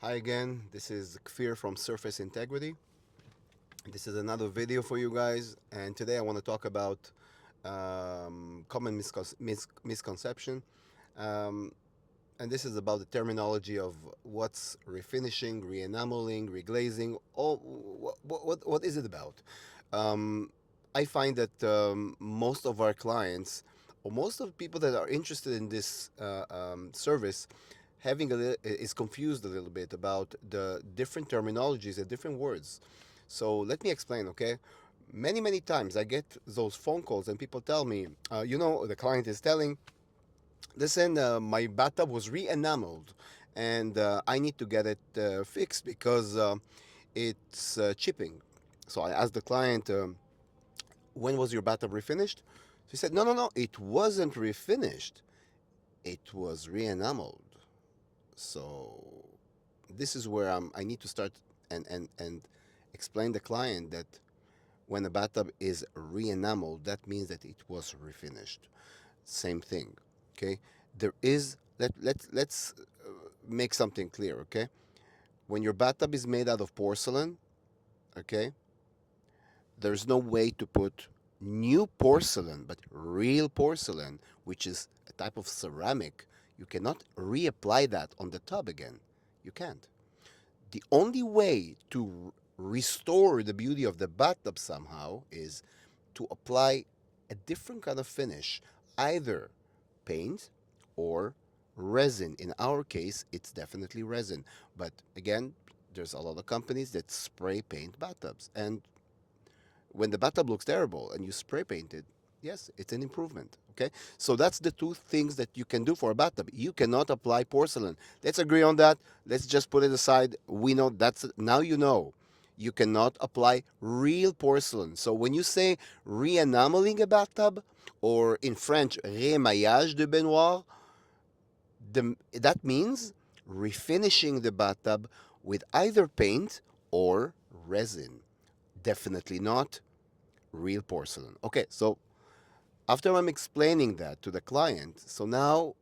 Hi again, this is Kfir from Surface Integrity. This is another video for you guys, and today I want to talk about common misconception, um, and this is about the terminology of what's refinishing, re-enameling, reglazing. All what is it about? Um, I find that most of our clients, or most of the people that are interested in this service, is confused a little bit about the different terminologies and different words. So let me explain, okay? Many times I get those phone calls and people tell me, the client is telling, listen, my bathtub was re-enameled and I need to get it fixed because it's chipping. So I asked the client, when was your bathtub refinished? She said, no, it wasn't refinished. It was re-enameled. So this is where I need to start and explain the client that when a bathtub is re-enameled, that means that it was refinished. Same thing, okay? There is let's make something clear, okay? When your bathtub is made out of porcelain, okay, there's no way to put new porcelain, but real porcelain, which is a type of ceramic. You cannot reapply that on the tub again. You can't. The only way to restore the beauty of the bathtub somehow is to apply a different kind of finish, either paint or resin. In our case, it's definitely resin. But again, there's a lot of companies that spray paint bathtubs. And when the bathtub looks terrible and you spray paint it, yes, it's an improvement. Okay, so that's the two things that you can do for a bathtub. You cannot apply porcelain. Let's agree on that. Let's just put it aside. We know that's now you know. You cannot apply real porcelain. So when you say re-enameling a bathtub, or in French, rémaillage de baignoire, that means refinishing the bathtub with either paint or resin. Definitely not real porcelain. Okay, so after I'm explaining that to the client, so now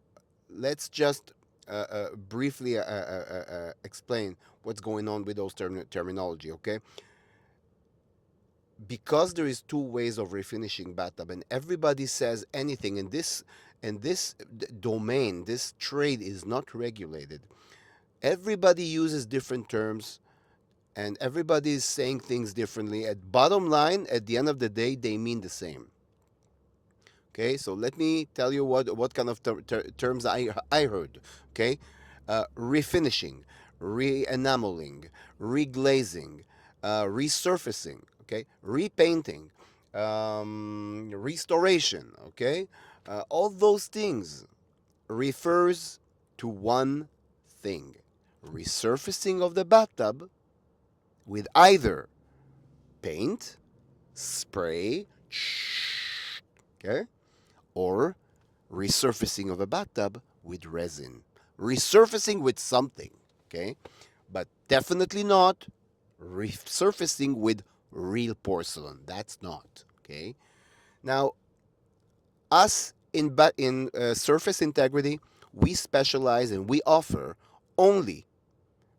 let's just briefly explain what's going on with those terminology. Okay, because there is two ways of refinishing bathtub, and everybody says anything in this domain, this trade is not regulated. Everybody uses different terms and everybody is saying things differently. At bottom line, at the end of the day, they mean the same. Okay, so let me tell you what kind of terms I heard. Okay, refinishing, re-enameling, reglazing, resurfacing. Okay, repainting, restoration. Okay, all those things refers to one thing: resurfacing of the bathtub with either paint, spray, okay, or resurfacing of a bathtub with resin. Resurfacing with something, okay? But definitely not resurfacing with real porcelain. That's not, okay? Now, us in surface integrity, we specialize and we offer only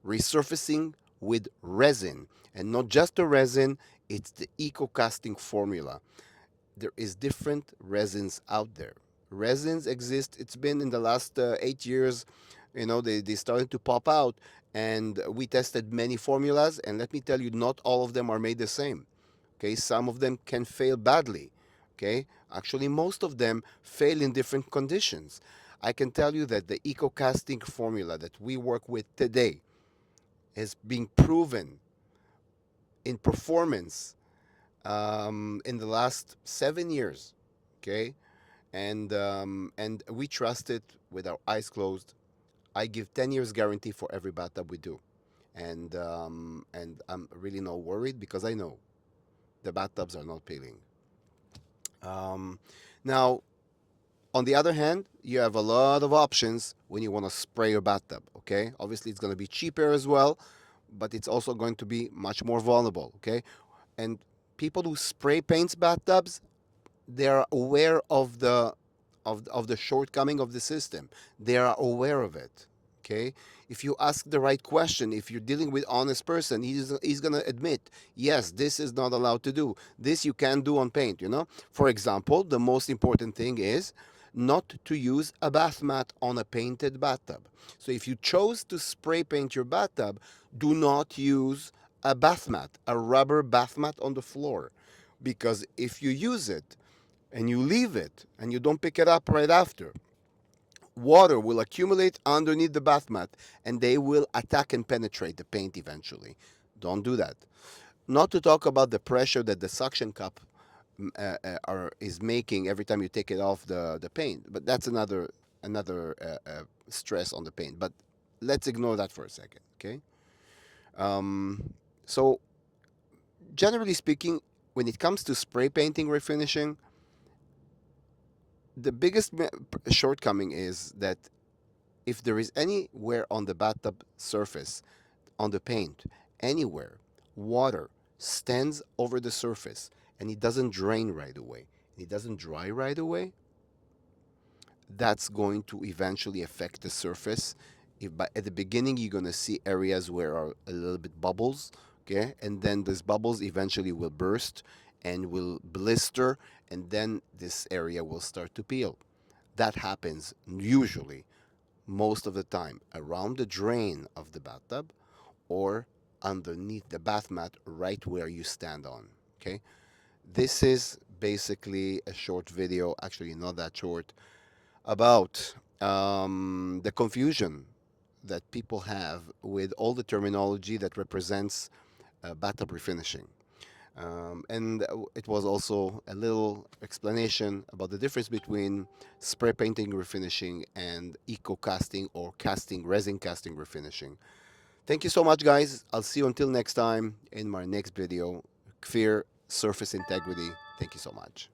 resurfacing with resin, and not just a resin, it's the eco casting formula. There is different resins out there. Resins exist. It's been in the last 8 years, they started to pop out, and we tested many formulas, and let me tell you, not all of them are made the same. Okay, some of them can fail badly. Okay, actually, most of them fail in different conditions. I can tell you that the eco casting formula that we work with today has been proven in performance in the last 7 years. Okay, and we trust it with our eyes closed. I give 10 years guarantee for every bathtub we do, and I'm really not worried because I know the bathtubs are not peeling. Um, Now, on the other hand, you have a lot of options when you want to spray your bathtub. Okay, obviously it's going to be cheaper as well, but it's also going to be much more vulnerable. Okay, and people who spray paints bathtubs, they are aware of the shortcoming of the system. They are aware of it. Okay, if you ask the right question, if you're dealing with honest person, he's gonna admit, yes, this is not allowed to do. This you can do on paint. For example, the most important thing is not to use a bath mat on a painted bathtub. So if you chose to spray paint your bathtub, do not use a bath mat, a rubber bath mat on the floor, because if you use it and you leave it and you don't pick it up right after, water will accumulate underneath the bath mat and they will attack and penetrate the paint eventually. Don't do that. Not to talk about the pressure that the suction cup is making every time you take it off the paint, but that's another stress on the paint. But let's ignore that for a second, okay? So generally speaking, when it comes to spray painting refinishing, the biggest shortcoming is that if there is anywhere on the bathtub surface, on the paint, anywhere, water stands over the surface and it doesn't drain right away, it doesn't dry right away, that's going to eventually affect the surface. If at the beginning you're going to see areas where are a little bit bubbles, okay, and then those bubbles eventually will burst and will blister, and then this area will start to peel. That happens usually most of the time around the drain of the bathtub or underneath the bath mat right where you stand on. Okay, this is basically a short video, actually not that short, about the confusion that people have with all the terminology that represents bathtub refinishing. And it was also a little explanation about the difference between spray painting refinishing and eco casting or casting, resin casting refinishing. Thank you so much, guys. I'll see you until next time in my next video. Clear surface integrity. Thank you so much.